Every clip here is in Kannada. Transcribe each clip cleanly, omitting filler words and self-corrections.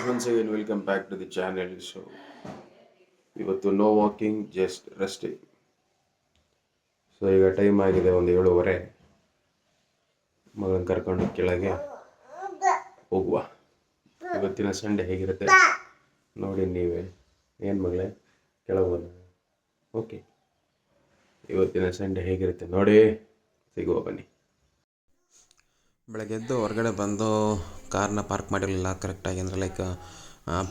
once again welcome back to the channel. So ಇವತ್ತು no walking just resting. So ಈಗ ಟೈಮ್ ಆಗಿದೆ 7:30. ಮಗನ ಕರ್ಕೊಂಡು ಕೆಳಗೆ ಹೋಗುವ. ಇವತ್ತಿನ ಸಂಡೇ ಹೇಗಿರುತ್ತೆ ನೋಡಿ ನೀವೇ. ಏನು ಮಗಳೇ ಕೆಳಗೆ ಹೋದ? ಓಕೆ, ಇವತ್ತಿನ ಸಂಡೇ ಹೇಗಿರುತ್ತೆ ನೋಡಿ, ಸಿಗುವ ಬನ್ನಿ. ಬೆಳಗ್ಗೆ ಎದ್ದು ಹೊರಗಡೆ ಬಂದು ಕಾರ್ನ ಪಾರ್ಕ್ ಮಾಡಿರಲಿಲ್ಲ ಕರೆಕ್ಟಾಗಿ, ಅಂದರೆ ಲೈಕ್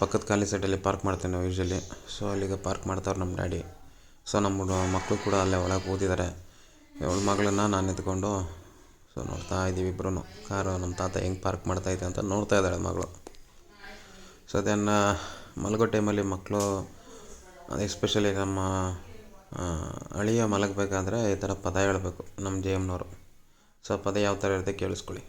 ಪಕ್ಕದ ಖಾಲಿ ಸೈಡಲ್ಲಿ ಪಾರ್ಕ್ ಮಾಡ್ತೇವೆ ನಾವು ಯೂಶ್ವಲಿ. ಸೊ ಅಲ್ಲಿಗೆ ಪಾರ್ಕ್ ಮಾಡ್ತಾವ್ರು ನಮ್ಮ ಡ್ಯಾಡಿ. ಸೊ ನಮ್ಮ ಮಕ್ಕಳು ಕೂಡ ಅಲ್ಲೇ ಒಳಗೆ ಓದಿದ್ದಾರೆ. ಇವಳ ಮಗಳನ್ನ ನಾನು ಎತ್ಕೊಂಡು ಸೊ ನೋಡ್ತಾ ಇದ್ದೀವಿ ಇಬ್ಬರೂ. ಕಾರು ನಮ್ಮ ತಾತ ಹೆಂಗೆ ಪಾರ್ಕ್ ಮಾಡ್ತಾಯಿದ್ದೆ ಅಂತ ನೋಡ್ತಾ ಇದ್ದಾಳೆ ಮಗಳು. ಸೊ ಅದನ್ನು ಮಲಗೋ ಟೈಮಲ್ಲಿ ಮಕ್ಕಳು, ಎಸ್ಪೆಷಲಿ ನಮ್ಮ ಅಳಿಯ ಮಲಗಬೇಕಾದ್ರೆ ಈ ಥರ ಪದ ಹೇಳಬೇಕು ನಮ್ಮ ಜಯಮ್ಮನವರು. ಸೊ ಪದ ಯಾವ ಥರ ಇರುತ್ತೆ ಕೇಳಿಸ್ಕೊಳ್ಳಿ.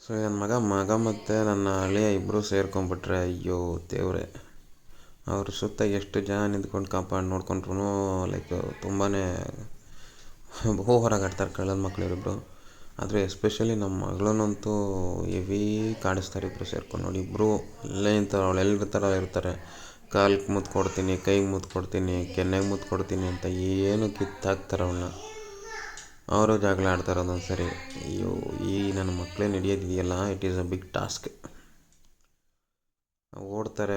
ಸೊ ನನ್ನ ಮಗ ಮತ್ತು ನನ್ನ ಅಳಿಯ ಇಬ್ಬರು ಸೇರ್ಕೊಂಡ್ಬಿಟ್ರೆ ಅಯ್ಯೋ ದೇವ್ರೆ, ಅವ್ರ ಸುತ್ತ ಎಷ್ಟು ಜನ ನಿಂತ್ಕೊಂಡು ಕಾಪಾಡಿ ನೋಡ್ಕೊಂಡ್ರು ಲೈಕ್ ತುಂಬಾ ಹೊರಗಾಡ್ತಾರೆ ಕಳ್ಳನ ಮಕ್ಕಳಿಬ್ಬರು. ಆದರೆ ಎಸ್ಪೆಷಲಿ ನಮ್ಮ ಮಗಳನ್ನಂತೂ ಹೆವಿ ಕಾಡಿಸ್ತಾರೆ ಇಬ್ಬರು ಸೇರ್ಕೊಂಡು. ನೋಡಿ ಇಬ್ಬರು ಅಲ್ಲೇ ನಿಂತಾರೆ, ಅವಳು ಎಲ್ಲಿರ್ತಾರ ಇರ್ತಾರೆ. ಕಾಲಿಗೆ ಮುತ್ತು ಕೊಡ್ತೀನಿ, ಕೈಗೆ ಮುತ್ತು ಕೊಡ್ತೀನಿ, ಕೆನ್ನೆಗೆ ಮುತ್ತು ಕೊಡ್ತೀನಿ ಅಂತ ಏನು ಕಿತ್ತಾಕ್ತಾರೆ ಅವಳನ್ನ. ಅವರು ಜಗಳ ಆಡ್ತಾರೆ ಒಂದೊಂದು ಸರಿ. ಅಯ್ಯೋ ಈ ನನ್ನ ಮಕ್ಕಳೇ ನಡೆಯೋದಿದೆಯಲ್ಲ, it is a big task. ಓಡ್ತಾರೆ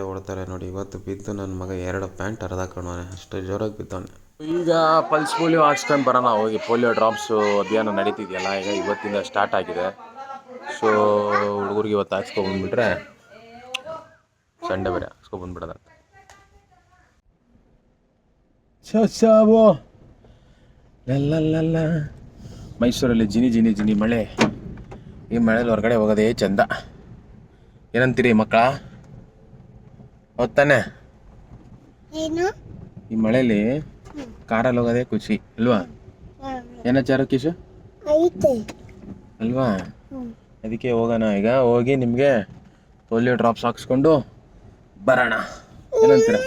ನೋಡಿ. ಇವತ್ತು ಬಿದ್ದು ನನ್ನ ಮಗ 2 ಪ್ಯಾಂಟ್ ಹರಿದಾಕೊಂಡವನೆ, ಅಷ್ಟು ಜೋರಾಗಿ ಬಿದ್ದವನೆ. ಈಗ ಪಲ್ಸ್ ಪೋಲಿಯೋ ಹಾಕ್ಸ್ಕೊಂಡು ಬರೋಣ ಹೋಗಿ. ಪೋಲಿಯೋ ಡ್ರಾಪ್ಸು ಅಭಿಯಾನ ನಡೀತಿದೆಯಲ್ಲ, ಈಗ ಇವತ್ತಿಂದ ಸ್ಟಾರ್ಟ್ ಆಗಿದೆ. ಸೊ ಹುಡುಗರಿಗೆ ಇವತ್ತು ಹಾಕ್ಸ್ಕೊಬಂದ್ಬಿಟ್ರೆ ಸಂಡೇ ಬೇರೆ ಹಾಕ್ಸ್ಕೊಬಂದ್ಬಿಡೋದಂತ. ಸಾವು ಲಲ್ಲ ಮೈಸೂರಲ್ಲಿ ಜಿನಿ ಮಳೆ. ಈ ಮಳೆಯಲ್ಲಿ ಹೊರಗಡೆ ಹೋಗೋದೇ ಚಂದ. ಏನಂತೀರಿ ಮಕ್ಕಳ? ಹೊತ್ತಾನೆ ಈ ಮಳೆಯಲ್ಲಿ ಕಾರಲ್ಲಿ ಹೋಗೋದೇ ಖುಷಿ ಅಲ್ವಾ? ಏನಾಚಾರ ಕಿಶು ಅಲ್ವಾ? ಅದಕ್ಕೆ ಹೋಗೋಣ ಈಗ. ಹೋಗಿ ನಿಮಗೆ ಪೋಲಿಯೋ ಡ್ರಾಪ್ಸ್ ಹಾಕ್ಸ್ಕೊಂಡು ಬರೋಣ. ಏನಂತೀರ?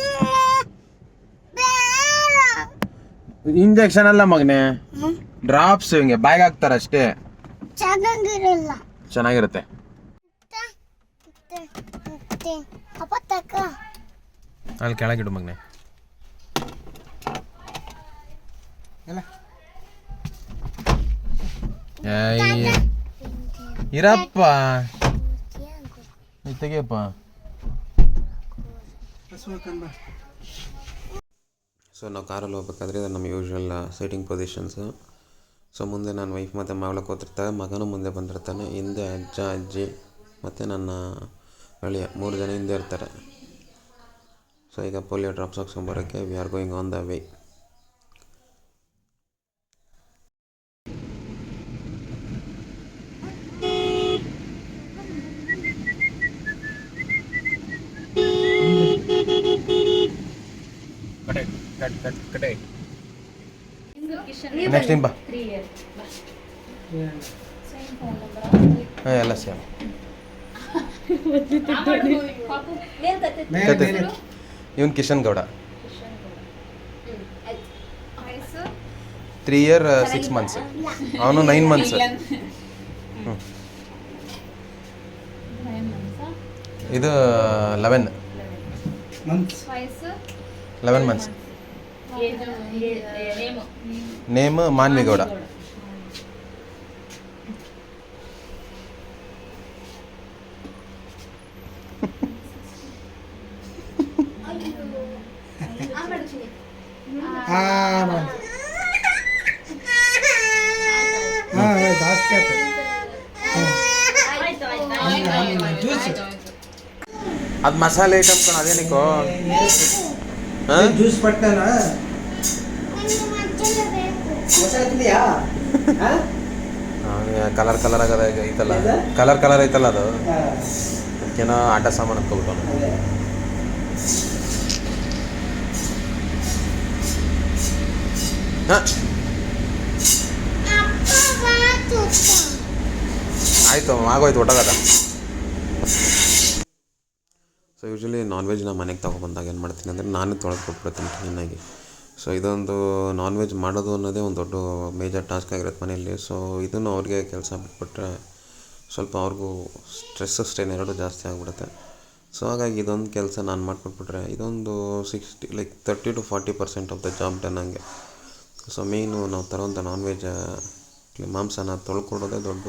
ಇಂಜೆಕ್ಷನ್ ಅಲ್ಲ ಮಗನೆ, ಡ್ರಾಪ್ಸ್ ಹಿಂಗೆ ಬ್ಯಾಗ್ ಹಾಕ್ತಾರೆ ಅಷ್ಟೇ. ಚೆನ್ನಾಗಿರುತ್ತೆ. ಅಲ್ಲಿ ಕೆಳಗಿಡು ಮಗನೆ. ಇರಪ್ಪ ತೆಗಿಯಪ್ಪ. ಸೊ ನಾವು ಕಾರಲ್ಲಿ ಹೋಗ್ಬೇಕಾದ್ರೆ ಇದು ನಮ್ಮ ಯೂಶ್ವಲ್ ಸೀಟಿಂಗ್ ಪೊಸಿಷನ್ಸು. ಸೊ ಮುಂದೆ ನನ್ನ ವೈಫ್ ಮತ್ತು ಮಗಳು ಕೂತಿರ್ತಾರೆ, ಮಗನೂ ಮುಂದೆ ಬಂದಿರ್ತಾನೆ. ಹಿಂದೆ ಅಜ್ಜ ಅಜ್ಜಿ ಮತ್ತು ನನ್ನ ಅಳಿಯ 3 ಜನ ಹಿಂದೆ ಇರ್ತಾರೆ. ಸೊ ಈಗ ಪೋಲಿಯೋ ಡ್ರಾಪ್ಸ್ ಹಾಕ್ಸ್ಕೊಂಬರೋಕ್ಕೆ we are going on the way. ಕಟೆ ನೆಕ್ಸ್ಟ್ ಟೈಮ್ ಬಾ. ಹಾಂ ಎಲ್ಲ ಸೇಮ್. ಇವನು ಕಿಶನ್ ಗೌಡ, 3 years 6 months. ಅವನು 9 months. ಇದು 11 months. ನೇಮ್ ಮಾನ್ವಿಗೌಡ. ಅದು ಮಸಾಲೆ ಐಟಮ್ ಕಣ, ಅದೇನಿಕೋ ಜ್ಯೂಸ್ ಪಟ್ಟಣ ಕಲರ್ ಆಗದ ಐತಲ್ಲ, ಕಲರ್ ಐತಲ್ಲ, ಅದು ಏನೋ ಆಟ ಸಾಮಾನು ಅಂದ್ಕೊಬಿಟ್ಟು. ಆಯಿತು, ಆಗೋಯ್ತು, ಒಟ್ಟಾಗದ. ಸೊ ಯೂಶ್ವಲಿ ನಾನ್ ವೆಜ್ ನಾನು ಮನೆಗೆ ತೊಗೊಬಂದಾಗ ಏನು ಮಾಡ್ತೀನಿ ಅಂದರೆ ನಾನು ತೊಳೆದು ಕೊಟ್ಬಿಡ್ತೀನಿ ಕ್ಲೀನಾಗಿ. ಸೊ ಇದೊಂದು ನಾನ್ ವೆಜ್ ಮಾಡೋದು ಅನ್ನೋದೇ ಒಂದು ದೊಡ್ಡ ಮೇಜರ್ ಟಾಸ್ಕ್ ಆಗಿರುತ್ತೆ ಮನೆಯಲ್ಲಿ. ಸೊ ಇದನ್ನು ಅವ್ರಿಗೆ ಕೆಲಸ ಬಿಟ್ಬಿಟ್ರೆ ಸ್ವಲ್ಪ ಅವ್ರಿಗೂ ಸ್ಟ್ರೆನ್ ಎರಡೂ ಜಾಸ್ತಿ ಆಗಿಬಿಡುತ್ತೆ. ಸೊ ಹಾಗಾಗಿ ಇದೊಂದು ಕೆಲಸ ನಾನು ಮಾಡಿಕೊಟ್ಬಿಟ್ರೆ ಇದೊಂದು 30 to 40% of the job done ಹಂಗೆ. ಸೊ ಮೇಯ್ನು ನಾವು ತರೋಂಥ ನಾನ್ ವೆಜ್ ಮಾಂಸನ ತೊಳ್ಕೊಡೋದೇ ದೊಡ್ಡ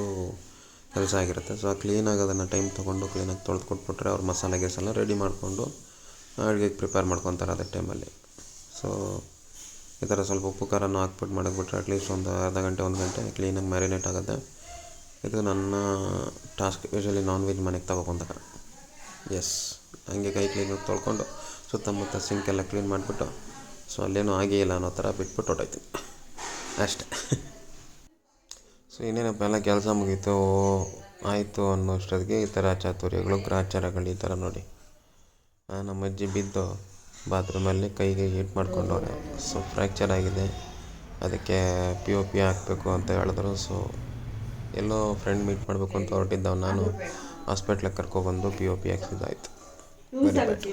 ಕೆಲಸ ಆಗಿರುತ್ತೆ. ಸೊ ಕ್ಲೀನಾಗಿ ಅದನ್ನು ಟೈಮ್ ತೊಗೊಂಡು ಕ್ಲೀನಾಗಿ ತೊಳೆದು ಕೊಟ್ಬಿಟ್ರೆ ಅವ್ರು ಮಸಾಲೆ ಗಿಸಾಲ ರೆಡಿ ಮಾಡಿಕೊಂಡು ಅಡುಗೆಗೆ ಪ್ರಿಪೇರ್ ಮಾಡ್ಕೊತಾರೆ ಅದೇ ಟೈಮಲ್ಲಿ. ಸೊ ಈ ಥರ ಸ್ವಲ್ಪ ಉಪ್ಪು ಖಾರನೂ ಹಾಕ್ಬಿಟ್ಟು ಮಾಡಿಬಿಟ್ರೆ ಅಟ್ಲೀಸ್ಟ್ ಒಂದು ಅರ್ಧ ಗಂಟೆ 1 ಗಂಟೆ ಕ್ಲೀನಾಗಿ ಮ್ಯಾರಿನೇಟ್ ಆಗುತ್ತೆ. ಇದು ನನ್ನ ಟಾಸ್ಕ್ ಯೂಶ್ವಲಿ ನಾನ್ ವೆಜ್ ಮನೆಗೆ ತಗೊಬಂದಾಗ. ಎಸ್, ಹಂಗೆ ಕೈ ಕ್ಲೀನಾಗಿ ತೊಳ್ಕೊಂಡು ಸುತ್ತಮುತ್ತ ಸಿಂಕೆಲ್ಲ ಕ್ಲೀನ್ ಮಾಡಿಬಿಟ್ಟು ಸೊ ಅಲ್ಲೇನೂ ಆಗೇ ಇಲ್ಲ ಅನ್ನೋ ಥರ ಬಿಟ್ಬಿಟ್ಟು ಹೊಟ್ಟೋಯ್ತೀನಿ ಅಷ್ಟೇ. ಸೊ ಇನ್ನೇನಪ್ಪ ಎಲ್ಲ ಕೆಲಸ ಮುಗೀತು ಆಯಿತು ಅನ್ನೋಷ್ಟೊತ್ತಿಗೆ ಈ ಥರ ಚಾತುರ್ಯಗಳು ಗ್ರಾಚಾರಗಳು ಈ ಥರ ನೋಡಿ. ನಮ್ಮ ಅಜ್ಜಿ ಬಿದ್ದು ಬಾತ್ರೂಮಲ್ಲಿ ಕೈಗೆ ಹೀಟ್ ಮಾಡ್ಕೊಂಡವ್ರೆ. ಸೊ ಫ್ರ್ಯಾಕ್ಚರ್ ಆಗಿದೆ, ಅದಕ್ಕೆ POP ಹಾಕಬೇಕು ಅಂತ ಹೇಳಿದ್ರು. ಸೊ ಎಲ್ಲೋ ಫ್ರೆಂಡ್ ಮೀಟ್ ಮಾಡಬೇಕು ಅಂತ ಹೊರಟಿದ್ದವು. ನಾನು ಹಾಸ್ಪಿಟ್ಲಿಗೆ ಕರ್ಕೊಬಂದು POP ಹಾಕ್ಸಿದ್ದಾಯಿತು. Very bad.